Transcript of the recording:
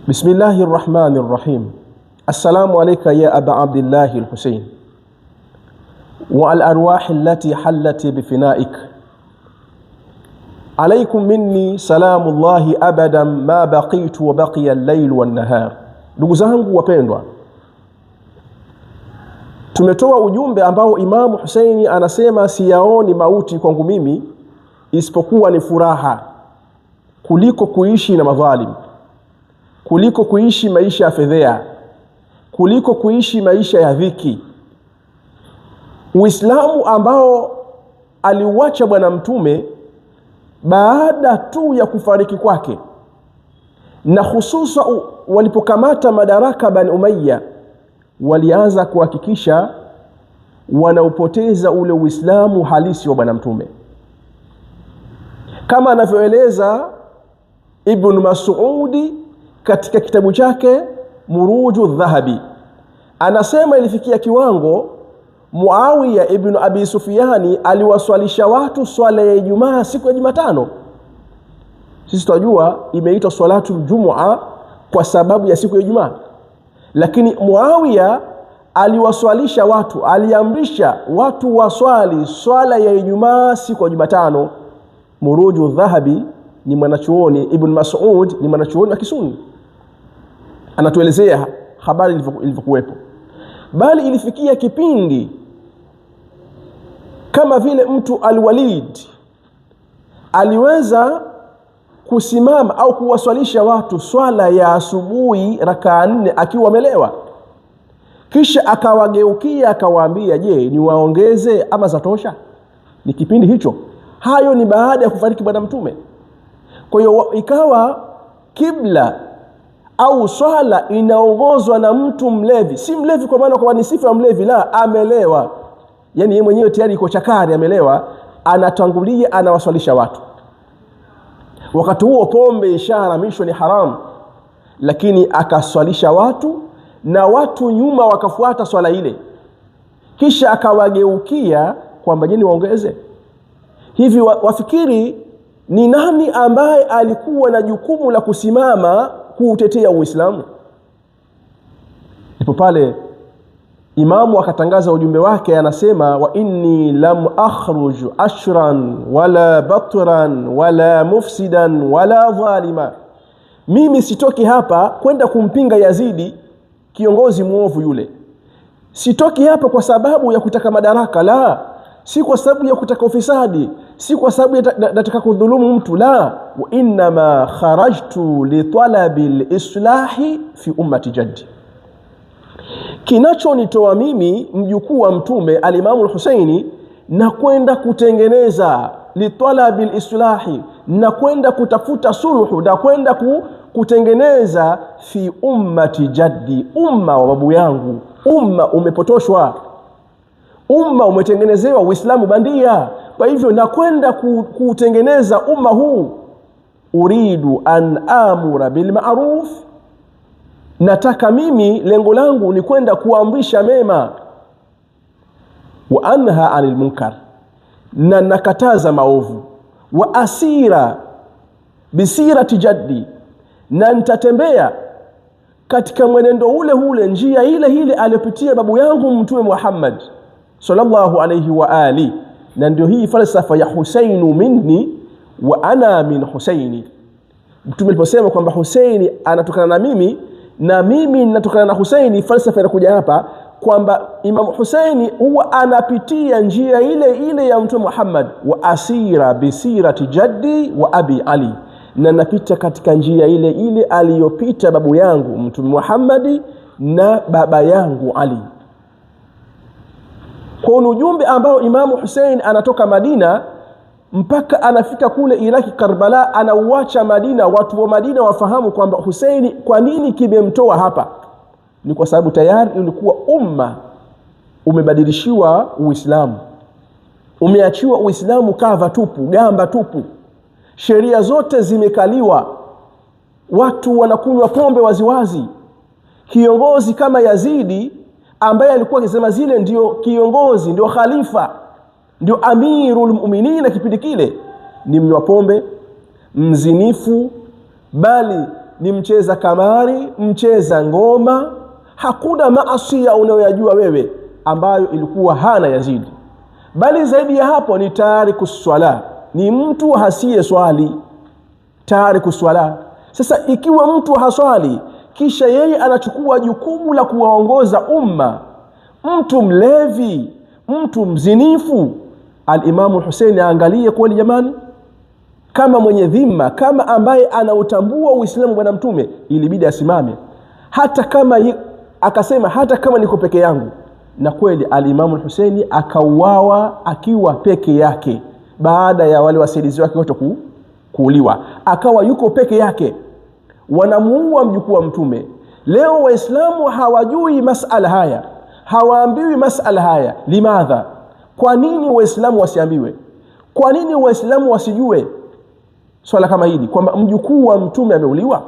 بسم الله الرحمن الرحيم. السلام عليك يا أبا عبد الله الحسين والأرواح التي حلت بفنائك. عليكم مني سلام الله أبدا ما بقيت وبقي الليل والنهار. Ndugu zangu wapendwa, tumetoa ujumbe ambao Imamu Husaini anasema siyaoni mauti kwangu mimi isipokuwa ni furaha kuliko kuishi na madhalim, kuliko kuishi maisha ya fedhea, kuliko kuishi maisha ya dhiki. Uislamu ambao aliuacha Bwana Mtume baada tu ya kufariki kwake, na hususa walipokamata madaraka Bani Umayya, walianza kuhakikisha wanaupoteza ule Uislamu halisi wa Bwana Mtume, kama anavyoeleza Ibn Mas'udi katika kitabu chake Muruju Dhahabi. Anasema ilifikia kiwango Muawiya ibn Abi Sufyani aliwaswalisha watu swala ya Ijumaa siku ya Jumatano. Sisi tunajua imeitwa swalatul Jumua kwa sababu ya siku ya Ijumaa, lakini Muawiya aliwaswalisha watu, aliamrisha watu waswali swala ya Ijumaa siku ya Jumatano. Muruju Dhahabi ni mwanachuoni, Ibn Mas'ud ni mwanachuoni wa Kisuni, anatuelezea habari ilivyokuwepo. Bali ilifikia kipindi kama vile mtu Al-Walid aliweza kusimama au kuwaswalisha watu swala ya asubuhi rakaa 4 akiwa amelewa, kisha akawageukia akawaambia, je, niwaongeze ama zatosha? Ni kipindi hicho. Hayo ni baada ya kufariki Bwana Mtume. Kwa hiyo ikawa kibla au swala inaongozwa na mtu mlevi. Si mlevi kwa maana kwa ni sifa ya mlevi, la, amelewa. Yani yeye mwenyewe tayari iko chakari, amelewa, anatangulia anawaswalisha watu. Wakati huo pombe ishaharamishwa, ni haramu, lakini akaswalisha watu na watu nyuma wakafuata swala ile, kisha akawageukia kwamba je, niwaongeze? Hivi wafikiri ni nani ambaye alikuwa na jukumu la kusimama kuutetea Uislamu? Ndipo pale Imamu akatangaza ujumbe wake, anasema, wa inni lam akhruj ashran wala batran wala mufsidan wala dhalima. Mimi sitoki hapa kwenda kumpinga Yazidi, kiongozi muovu yule. Sitoki hapa kwa sababu ya kutaka madaraka, la. Si kwa sababu ya kutaka ufisadi, si kwa sababu nataka kudhulumu mtu, la. Wa inma kharajtu li talabil islahi fi ummati jaddi. Kinachonitoa mimi mjukuu wa Mtume al-Imamu al-Husaini na kwenda kutengeneza li talabil islahi, na kwenda kutafuta suluhu, na kwenda kutengeneza fi ummati jaddi, umma wa babu yangu. Umma umepotoshwa, umma umetengenezewa Uislamu bandia. Kwa hivyo nakwenda kutengeneza umma huu. Uridu an amura bil ma'ruf, nataka mimi, lengo langu ni kwenda kuamrisha mema, wa anha anil munkar, na nakataza maovu, wa asira bisirati jaddi, na nitatembea katika mwenendo ule, njia ile aliyopitia babu yangu Mtume Muhammad sallallahu alayhi wa ali. Na ndio hii falsafa ya Husainu minni wa ana min Husaini. Mtume aliposema kwamba Husaini anatokana na mimi na mimi ninatokana na Husaini, falsafa inakuja hapa kwamba Imam Husaini huwa anapitia njia ile ya Mtume Muhammad, wa asira bisirati jaddi wa abi Ali, na napita katika njia ile aliyopita babu yangu Mtume Muhammad na baba yangu Ali. Kwa ujumbe ambao Imamu Hussein anatoka Madina mpaka anafika kule Iraki Karbala, anauacha Madina. Watu wa Madina wafahamu kwamba Hussein, kwa nini kimemtoa hapa? Ni kwa sababu tayari ulikuwa umma umebadilishiwa Uislamu, umeachiwa Uislamu kava tupu, gamba tupu, sheria zote zimekaliwa, watu wanakunywa pombe waziwazi. Kiongozi kama Yazidi ambaye alikuwa akisema zile ndio kiongozi, ndio khalifa, ndio amirul mu'minin kipindi kile, ni mnywa pombe, mzinifu, bali ni mcheza kamari, mcheza ngoma, hakuna maasi unayoyajua wewe ambayo ilikuwa hana Yazidi. Bali zaidi ya hapo ni tariku swala, ni mtu hasiye swali, tariku swala. Sasa ikiwa mtu haswali kisha yeye anachukua jukumu la kuwaongoza umma, mtu mlevi, mtu mzinifu, al-Imamu Hussein aangalie kweli jamani, kama mwenye dhima, kama ambaye anautambua Uislamu bwana mtume, ilibidi asimame, hata kama akasema hata kama niko peke yangu. Na kweli al-Imamu Hussein akauawa akiwa peke yake, baada ya wale wasaidizi wake wote kuuliwa, akawa yuko peke yake, wanamuua mjukuu wa mtume. Leo waislamu hawajui masala haya, hawaambiwi masala haya. Limadha? Kwa nini waislamu wasiambiwe? Kwa nini waislamu wasijue swala kama hili, kwamba mjukuu wa mtume ameuliwa?